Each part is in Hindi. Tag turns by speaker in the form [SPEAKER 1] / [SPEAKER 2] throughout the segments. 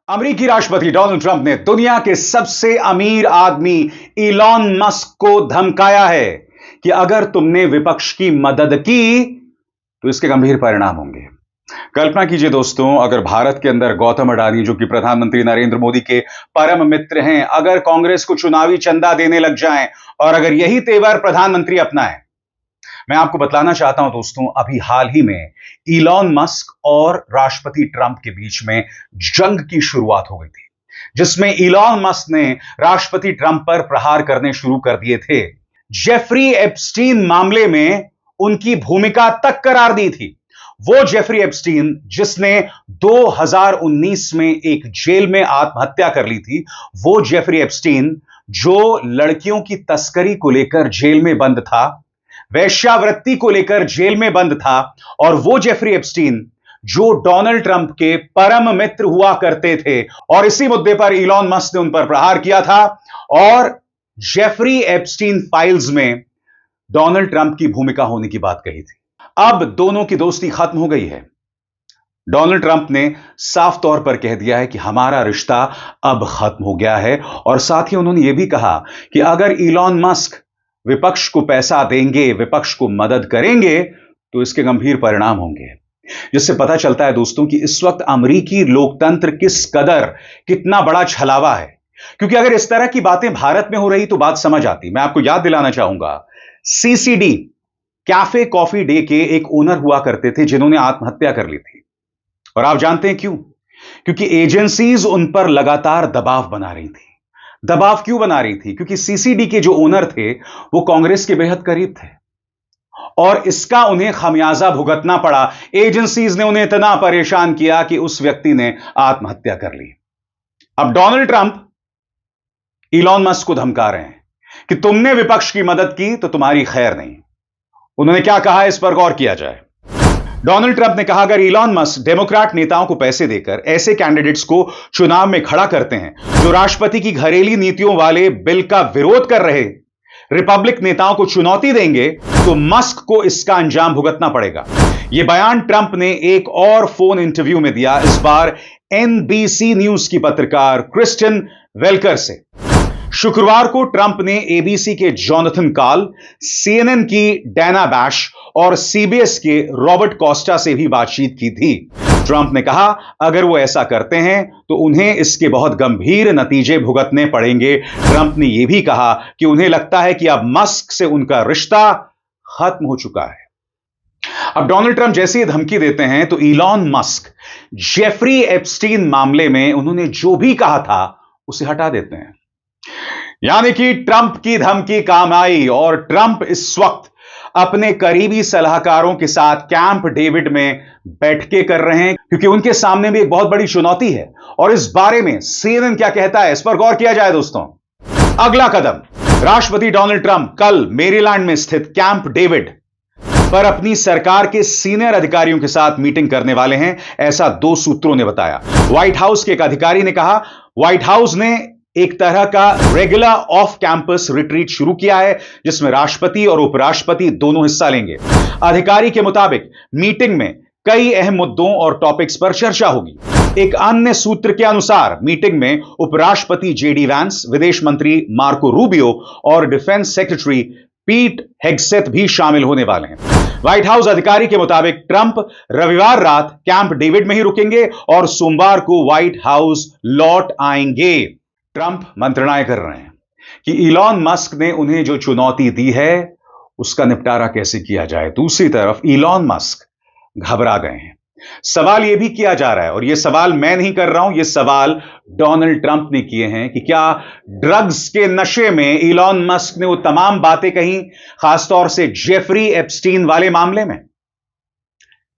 [SPEAKER 1] अमेरिकी राष्ट्रपति डोनाल्ड ट्रंप ने दुनिया के सबसे अमीर आदमी इलॉन मस्क को धमकाया है कि अगर तुमने विपक्ष की मदद की तो इसके गंभीर परिणाम होंगे। कल्पना कीजिए दोस्तों, अगर भारत के अंदर गौतम अडानी, जो कि प्रधानमंत्री नरेंद्र मोदी के परम मित्र हैं, अगर कांग्रेस को चुनावी चंदा देने लग जाएं और अगर यही तेवर प्रधानमंत्री अपनाएं। मैं आपको बतलाना चाहता हूं दोस्तों, अभी हाल ही में इलॉन मस्क और राष्ट्रपति ट्रंप के बीच में जंग की शुरुआत हो गई थी, जिसमें इलॉन मस्क ने राष्ट्रपति ट्रंप पर प्रहार करने शुरू कर दिए थे। जेफरी एप्स्टीन मामले में उनकी भूमिका तक करार दी थी। वो जेफरी एप्स्टीन जिसने 2019 में एक जेल में आत्महत्या कर ली थी, वो जेफरी एप्स्टीन जो लड़कियों की तस्करी को लेकर जेल में बंद था, वेश्यावृत्ति को लेकर जेल में बंद था, और वो जेफरी एप्स्टीन जो डोनाल्ड ट्रंप के परम मित्र हुआ करते थे। और इसी मुद्दे पर इलॉन मस्क ने उन पर प्रहार किया था और जेफरी एप्स्टीन फाइल्स में डोनाल्ड ट्रंप की भूमिका होने की बात कही थी। अब दोनों की दोस्ती खत्म हो गई है। डोनाल्ड ट्रंप ने साफ तौर पर कह दिया है कि हमारा रिश्ता अब खत्म हो गया है, और साथ ही उन्होंने यह भी कहा कि अगर इलॉन मस्क विपक्ष को पैसा देंगे, विपक्ष को मदद करेंगे, तो इसके गंभीर परिणाम होंगे। जिससे पता चलता है दोस्तों कि इस वक्त अमेरिकी लोकतंत्र कितना बड़ा छलावा है। क्योंकि अगर इस तरह की बातें भारत में हो रही तो बात समझ आती। मैं आपको याद दिलाना चाहूंगा, सीसीडी कैफे कॉफी डे के एक ओनर हुआ करते थे जिन्होंने आत्महत्या कर ली थी। और आप जानते हैं क्यों? क्योंकि एजेंसीज उन पर लगातार दबाव बना रही थी। दबाव क्यों बना रही थी? क्योंकि सीसीडी के जो ओनर थे वो कांग्रेस के बेहद करीब थे, और इसका उन्हें खमियाजा भुगतना पड़ा। एजेंसीज ने उन्हें इतना परेशान किया कि उस व्यक्ति ने आत्महत्या कर ली। अब डोनाल्ड ट्रंप इलॉन मस्क को धमका रहे हैं कि तुमने विपक्ष की मदद की तो तुम्हारी खैर नहीं। उन्होंने क्या कहा, इस पर गौर किया जाए। डोनाल्ड ट्रंप ने कहा, अगर इलॉन मस्क डेमोक्रेट नेताओं को पैसे देकर ऐसे कैंडिडेट्स को चुनाव में खड़ा करते हैं जो राष्ट्रपति की घरेलू नीतियों वाले बिल का विरोध कर रहे रिपब्लिक नेताओं को चुनौती देंगे, तो मस्क को इसका अंजाम भुगतना पड़ेगा। यह बयान ट्रंप ने एक और फोन इंटरव्यू में दिया, इस बार एनबीसी न्यूज की पत्रकार क्रिस्टियन वेलकर से। शुक्रवार को ट्रंप ने एबीसी के जोनाथन काल, सीएनएन की डैना बैश और सीबीएस के रॉबर्ट कोस्टा से भी बातचीत की थी। ट्रंप ने कहा, अगर वो ऐसा करते हैं तो उन्हें इसके बहुत गंभीर नतीजे भुगतने पड़ेंगे। ट्रंप ने यह भी कहा कि उन्हें लगता है कि अब मस्क से उनका रिश्ता खत्म हो चुका है। अब डोनाल्ड ट्रंप जैसे ही धमकी देते हैं तो इलॉन मस्क जेफरी एप्स्टीन मामले में उन्होंने जो भी कहा था उसे हटा देते हैं। यानी कि ट्रंप की धमकी काम आई, और ट्रंप इस वक्त अपने करीबी सलाहकारों के साथ कैंप डेविड में बैठकें कर रहे हैं, क्योंकि उनके सामने भी एक बहुत बड़ी चुनौती है। और इस बारे में सीएनएन क्या कहता है, इस पर गौर किया जाए दोस्तों। अगला कदम, राष्ट्रपति डोनाल्ड ट्रंप कल मेरीलैंड में स्थित कैंप डेविड पर अपनी सरकार के सीनियर अधिकारियों के साथ मीटिंग करने वाले हैं, ऐसा 2 सूत्रों ने बताया। व्हाइट हाउस के एक अधिकारी ने कहा, व्हाइट हाउस ने एक तरह का रेगुलर ऑफ कैंपस रिट्रीट शुरू किया है जिसमें राष्ट्रपति और उपराष्ट्रपति दोनों हिस्सा लेंगे। अधिकारी के मुताबिक मीटिंग में कई अहम मुद्दों और टॉपिक्स पर चर्चा होगी। एक अन्य सूत्र के अनुसार मीटिंग में उपराष्ट्रपति जेडी वैंस, विदेश मंत्री मार्को रूबियो और डिफेंस सेक्रेटरी पीट हेगसेथ भी शामिल होने वाले हैं। व्हाइट हाउस अधिकारी के मुताबिक ट्रंप रविवार रात कैंप डेविड में ही रुकेंगे और सोमवार को व्हाइट हाउस लौट आएंगे। ट्रंप मंत्रणाएं कर रहे हैं कि इलॉन मस्क ने उन्हें जो चुनौती दी है उसका निपटारा कैसे किया जाए। दूसरी तरफ इलॉन मस्क घबरा गए हैं। सवाल यह भी किया जा रहा है, और यह सवाल मैं नहीं कर रहा हूं, यह सवाल डोनाल्ड ट्रंप ने किए हैं कि क्या ड्रग्स के नशे में इलॉन मस्क ने वो तमाम बातें कही, खासतौर से जेफरी एप्स्टीन वाले मामले में।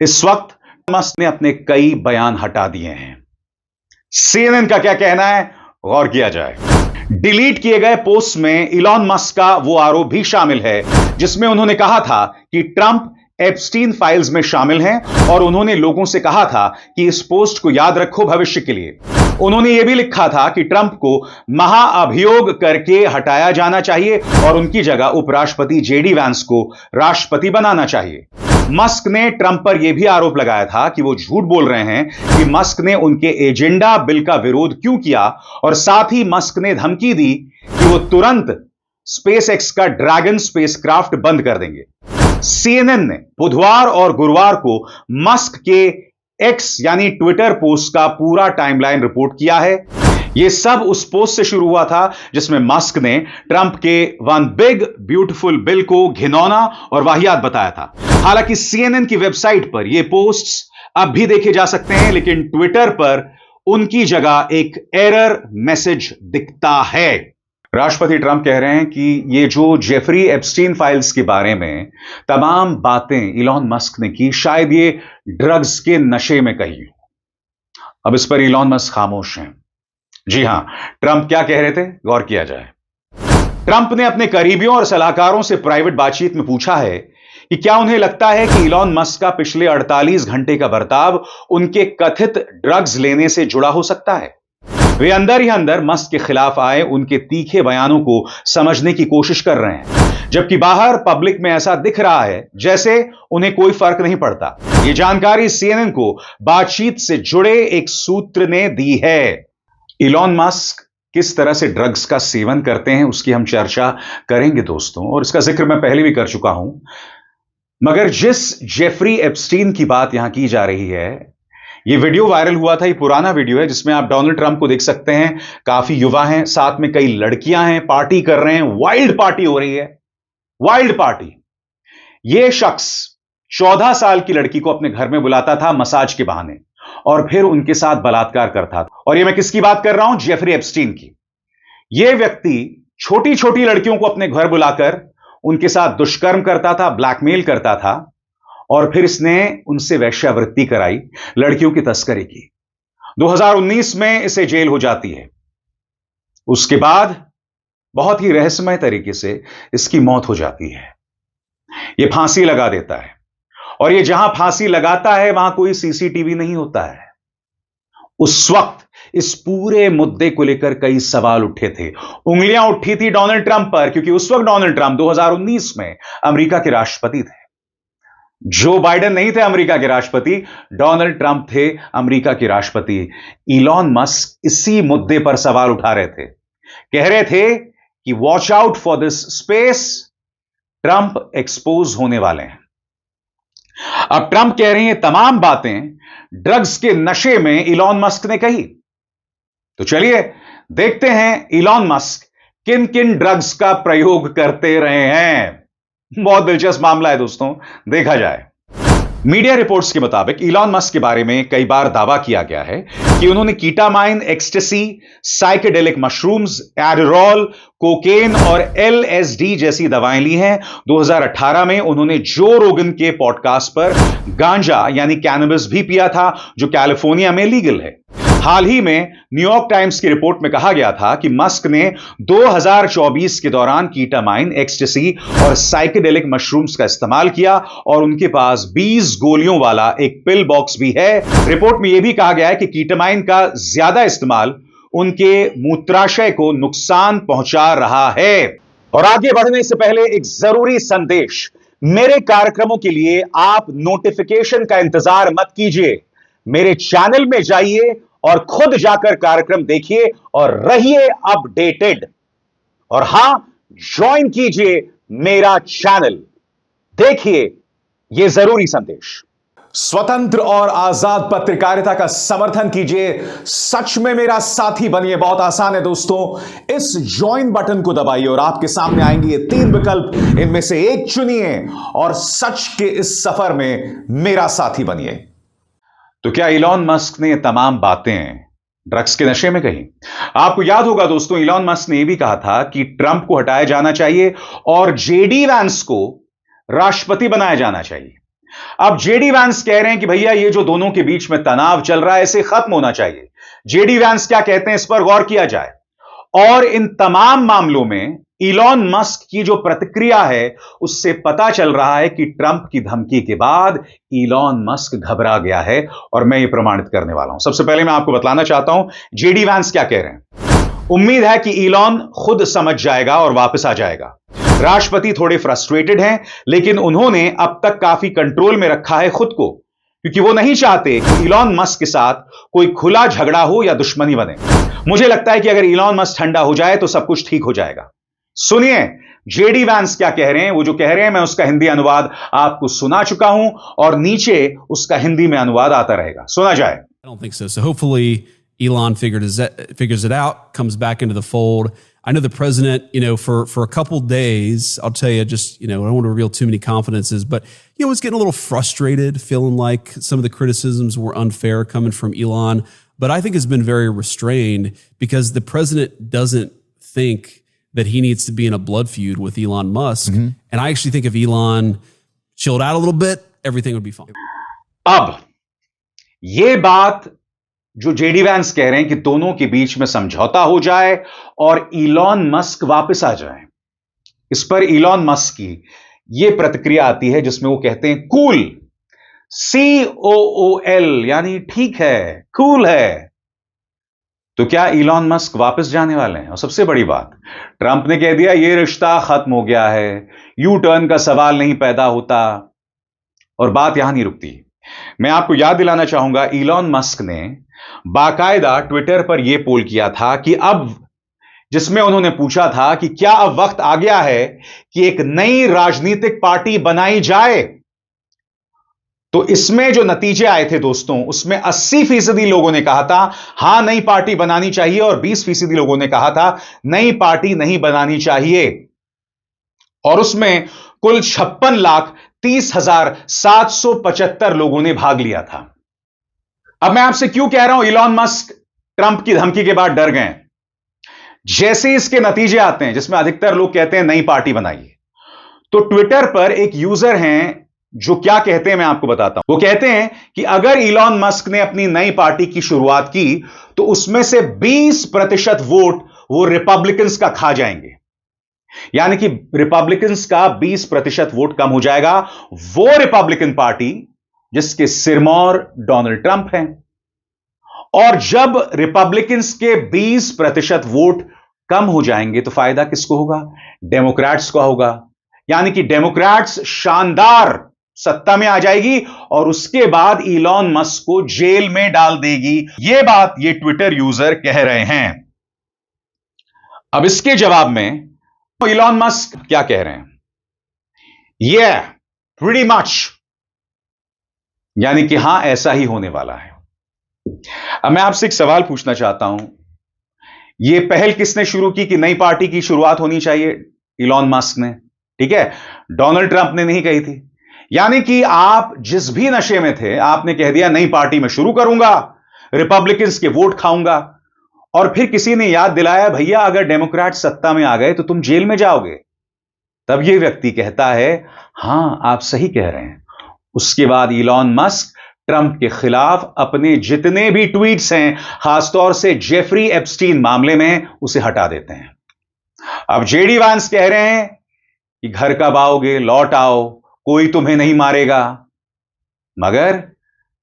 [SPEAKER 1] इस वक्त मस्क ने अपने कई बयान हटा दिए हैं। सीएनएन का क्या कहना है, गौर किया जाए। डिलीट किए गए पोस्ट में इलॉन मस्क का वो आरोप भी शामिल है जिसमें उन्होंने कहा था कि ट्रंप एप्स्टीन फाइल्स में शामिल हैं, और उन्होंने लोगों से कहा था कि इस पोस्ट को याद रखो भविष्य के लिए। उन्होंने यह भी लिखा था कि ट्रंप को महाअभियोग करके हटाया जाना चाहिए और उनकी जगह उपराष्ट्रपति जेडी वैंस को राष्ट्रपति बनाना चाहिए। मस्क ने ट्रंप पर यह भी आरोप लगाया था कि वो झूठ बोल रहे हैं कि मस्क ने उनके एजेंडा बिल का विरोध क्यों किया, और साथ ही मस्क ने धमकी दी कि वो तुरंत स्पेसएक्स का ड्रैगन स्पेसक्राफ्ट बंद कर देंगे। सीएनएन ने बुधवार और गुरुवार को मस्क के एक्स यानी ट्विटर पोस्ट का पूरा टाइमलाइन रिपोर्ट किया है। यह सब उस पोस्ट से शुरू हुआ था जिसमें मस्क ने ट्रंप के वन बिग ब्यूटीफुल बिल को घिनौना और वाहियात बताया था। हालांकि सीएनएन की वेबसाइट पर यह पोस्ट्स अब भी देखे जा सकते हैं, लेकिन ट्विटर पर उनकी जगह एक एरर मैसेज दिखता है। राष्ट्रपति ट्रंप कह रहे हैं कि ये जो जेफरी एप्स्टीन फाइल्स के बारे में तमाम बातें इलॉन मस्क ने की, शायद ये ड्रग्स के नशे में कही। अब इस पर इलॉन मस्क खामोश हैं। जी हां, ट्रंप क्या कह रहे थे, गौर किया जाए। ट्रंप ने अपने करीबियों और सलाहकारों से प्राइवेट बातचीत में पूछा है कि क्या उन्हें लगता है कि इलॉन मस्क का पिछले 48 घंटे का बर्ताव उनके कथित ड्रग्स लेने से जुड़ा हो सकता है। वे अंदर ही अंदर मस्क के खिलाफ आए उनके तीखे बयानों को समझने की कोशिश कर रहे हैं, जबकि बाहर पब्लिक में ऐसा दिख रहा है जैसे उन्हें कोई फर्क नहीं पड़ता। यह जानकारी सीएनएन को बातचीत से जुड़े एक सूत्र ने दी है। इलॉन मस्क किस तरह से ड्रग्स का सेवन करते हैं उसकी हम चर्चा करेंगे दोस्तों, और इसका जिक्र मैं पहले भी कर चुका हूं। मगर जिस जेफरी एप्स्टीन की बात यहां की जा रही है, यह वीडियो वायरल हुआ था, यह पुराना वीडियो है जिसमें आप डोनाल्ड ट्रंप को देख सकते हैं। काफी युवा हैं, साथ में कई लड़कियां हैं, पार्टी कर रहे हैं, वाइल्ड पार्टी हो रही है, वाइल्ड पार्टी। यह शख्स 14 साल की लड़की को अपने घर में बुलाता था मसाज के बहाने और फिर उनके साथ बलात्कार करता था। और यह मैं किसकी बात कर रहा हूं? जेफरी एप्स्टीन की। यह व्यक्ति छोटी छोटी लड़कियों को अपने घर बुलाकर उनके साथ दुष्कर्म करता था, ब्लैकमेल करता था, और फिर इसने उनसे वेश्यावृत्ति कराई, लड़कियों की तस्करी की। 2019 में इसे जेल हो जाती है। उसके बाद बहुत ही रहस्यमय तरीके से इसकी मौत हो जाती है। यह फांसी लगा देता है, और यह जहां फांसी लगाता है वहां कोई सीसीटीवी नहीं होता है। उस वक्त इस पूरे मुद्दे को लेकर कई सवाल उठे थे, उंगलियां उठी थी डोनाल्ड ट्रंप पर, क्योंकि उस वक्त डोनाल्ड ट्रंप 2019 में अमेरिका के राष्ट्रपति थे। जो बाइडेन नहीं थे अमेरिका के राष्ट्रपति, डोनाल्ड ट्रंप थे अमेरिका के राष्ट्रपति। इलॉन मस्क इसी मुद्दे पर सवाल उठा रहे थे, कह रहे थे कि watch out for this space, Trump expose होने वाले हैं। अब ट्रंप कह रहे हैं तमाम बातें ड्रग्स के नशे में इलॉन मस्क ने कही। तो चलिए देखते हैं इलॉन मस्क किन किन ड्रग्स का प्रयोग करते रहे हैं। बहुत दिलचस्प मामला है दोस्तों, देखा जाए। मीडिया रिपोर्ट्स के मुताबिक इलॉन मस्क के बारे में कई बार दावा किया गया है कि उन्होंने कीटामाइन, एक्सटेसी, साइकेडेलिक मशरूम्स, एडरॉल, कोकेन और एलएसडी जैसी दवाएं ली हैं। 2018 में उन्होंने जो रोगन के पॉडकास्ट पर गांजा यानी कैनबिस भी पिया था, जो कैलिफोर्निया में लीगल है। हाल ही में न्यूयॉर्क टाइम्स की रिपोर्ट में कहा गया था कि मस्क ने 2024 के दौरान कीटामाइन, एक्सटेसी और साइकेडेलिक मशरूम्स का इस्तेमाल किया, और उनके पास 20 गोलियों वाला एक पिल बॉक्स भी है। रिपोर्ट में यह भी कहा गया है कि कीटामाइन का ज्यादा इस्तेमाल उनके मूत्राशय को नुकसान पहुंचा रहा है। और आगे बढ़ने से पहले एक जरूरी संदेश, मेरे कार्यक्रमों के लिए आप नोटिफिकेशन का इंतजार मत कीजिए, मेरे चैनल में जाइए और खुद जाकर कार्यक्रम देखिए और रहिए अपडेटेड। और हां, ज्वाइन कीजिए मेरा चैनल, देखिए यह जरूरी संदेश। स्वतंत्र और आजाद पत्रकारिता का समर्थन कीजिए, सच में मेरा साथी बनिए। बहुत आसान है दोस्तों, इस ज्वाइन बटन को दबाइए और आपके सामने आएंगे ये 3 विकल्प, इनमें से एक चुनिए और सच के इस सफर में मेरा साथी बनिए। तो क्या इलॉन मस्क ने तमाम बातें ड्रग्स के नशे में कही? आपको याद होगा दोस्तों, इलॉन मस्क ने यह भी कहा था कि ट्रंप को हटाया जाना चाहिए और जेडी वैंस को राष्ट्रपति बनाया जाना चाहिए। अब जेडी वैंस कह रहे हैं कि भैया ये जो दोनों के बीच में तनाव चल रहा है इसे खत्म होना चाहिए। जेडी वैंस क्या कहते हैं इस पर गौर किया जाए। और इन तमाम मामलों में इलॉन मस्क की जो प्रतिक्रिया है उससे पता चल रहा है कि ट्रंप की धमकी के बाद इलॉन मस्क घबरा गया है, और मैं ये प्रमाणित करने वाला हूं। सबसे पहले मैं आपको बतलाना चाहता हूं जेडी वैंस क्या कह रहे हैं। उम्मीद है कि इलॉन खुद समझ जाएगा और वापस आ जाएगा। राष्ट्रपति थोड़े फ्रस्ट्रेटेड हैं, लेकिन उन्होंने अब तक काफी कंट्रोल में रखा है खुद को, क्योंकि वो नहीं चाहते कि इलॉन मस्क के साथ कोई खुला झगड़ा हो या दुश्मनी बने। मुझे लगता है कि अगर इलॉन मस्क ठंडा हो जाए तो सब कुछ ठीक हो जाएगा। सुनिए जेडी वैंस क्या कह रहे हैं। वो जो कह रहे हैं मैं उसका हिंदी अनुवाद आपको सुना चुका हूं और नीचे उसका हिंदी में अनुवाद आता रहेगा। सुना जाए।
[SPEAKER 2] I don't think so. So hopefully Elon figures it out, comes back into the fold. I know the president, for a couple days, I'll tell you, just, I don't want to reveal too many confidences, but, was getting a little frustrated, feeling like some of the criticisms were unfair coming from Elon. But I think has been very restrained because the president doesn't think that he needs to be in a blood feud with Elon Musk. Mm-hmm. And I actually think if Elon chilled out a little bit, everything would be fine.
[SPEAKER 1] अब ये बात जो जेडी वैंस कह रहे हैं कि दोनों के बीच में समझौता हो जाए और इलॉन मस्क वापस आ जाए, इस पर इलॉन मस्क की यह प्रतिक्रिया आती है जिसमें वो कहते हैं कूल, COOL, यानी ठीक है, कूल है। तो क्या इलॉन मस्क वापस जाने वाले हैं? और सबसे बड़ी बात, ट्रंप ने कह दिया यह रिश्ता खत्म हो गया है, यू टर्न का सवाल नहीं पैदा होता। और बात यहां नहीं रुकती। मैं आपको याद दिलाना चाहूंगा, इलॉन मस्क ने बाकायदा ट्विटर पर यह पोल किया था कि अब, जिसमें उन्होंने पूछा था कि क्या अब वक्त आ गया है कि एक नई राजनीतिक पार्टी बनाई जाए। तो इसमें जो नतीजे आए थे दोस्तों, उसमें 80% लोगों ने कहा था हां नई पार्टी बनानी चाहिए और 20% लोगों ने कहा था नई पार्टी नहीं बनानी चाहिए। और उसमें कुल 56,30,775 लोगों ने भाग लिया था। अब मैं आपसे क्यों कह रहा हूं इलॉन मस्क ट्रंप की धमकी के बाद डर गए? जैसे इसके नतीजे आते हैं जिसमें अधिकतर लोग कहते हैं नई पार्टी बनाइए, तो ट्विटर पर एक यूजर हैं जो क्या कहते हैं मैं आपको बताता हूं। वो कहते हैं कि अगर इलॉन मस्क ने अपनी नई पार्टी की शुरुआत की तो उसमें से 20% वोट वो रिपब्लिकन्स का खा जाएंगे, यानी कि रिपब्लिकन्स का 20% वोट कम हो जाएगा। वो रिपब्लिकन पार्टी जिसके सिरमौर डोनाल्ड ट्रंप हैं। और जब रिपब्लिकन्स के 20% वोट कम हो जाएंगे तो फायदा किसको होगा? डेमोक्रेट्स को होगा। यानी कि डेमोक्रेट्स शानदार सत्ता में आ जाएगी और उसके बाद इलॉन मस्क को जेल में डाल देगी। यह बात ये ट्विटर यूजर कह रहे हैं। अब इसके जवाब में इलॉन मस्क क्या कह रहे हैं? प्रीटी मच, यानी कि हां ऐसा ही होने वाला है। अब मैं आपसे एक सवाल पूछना चाहता हूं, यह पहल किसने शुरू की कि नई पार्टी की शुरुआत होनी चाहिए? इलॉन मस्क ने, ठीक है, डोनाल्ड ट्रंप ने नहीं कही थी। यानी कि आप जिस भी नशे में थे आपने कह दिया नई पार्टी में शुरू करूंगा, रिपब्लिकन्स के वोट खाऊंगा, और फिर किसी ने याद दिलाया भैया अगर डेमोक्रेट सत्ता में आ गए तो तुम जेल में जाओगे। तब यह व्यक्ति कहता है हां आप सही कह रहे हैं। उसके बाद इलॉन मस्क ट्रंप के खिलाफ अपने जितने भी ट्वीट्स हैं, खासतौर से जेफरी एप्स्टीन मामले में, उसे हटा देते हैं। अब जेडी वैंस कह रहे हैं कि घर कब आओगे, लौट आओ, कोई तुम्हें नहीं मारेगा। मगर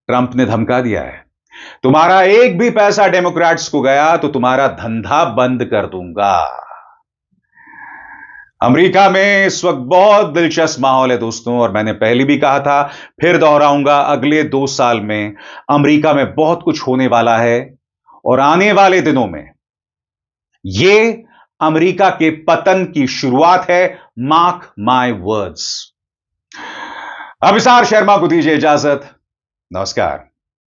[SPEAKER 1] ट्रंप ने धमका दिया है तुम्हारा एक भी पैसा डेमोक्रेट्स को गया तो तुम्हारा धंधा बंद कर दूंगा। अमेरिका में इस वक्त बहुत दिलचस्प माहौल है दोस्तों, और मैंने पहले भी कहा था, फिर दोहराऊंगा, अगले 2 साल में अमेरिका में बहुत कुछ होने वाला है और आने वाले दिनों में यह अमेरिका के पतन की शुरुआत है। Mark my words. Abhisar Sharma को दीजिए इजाजत। नमस्कार।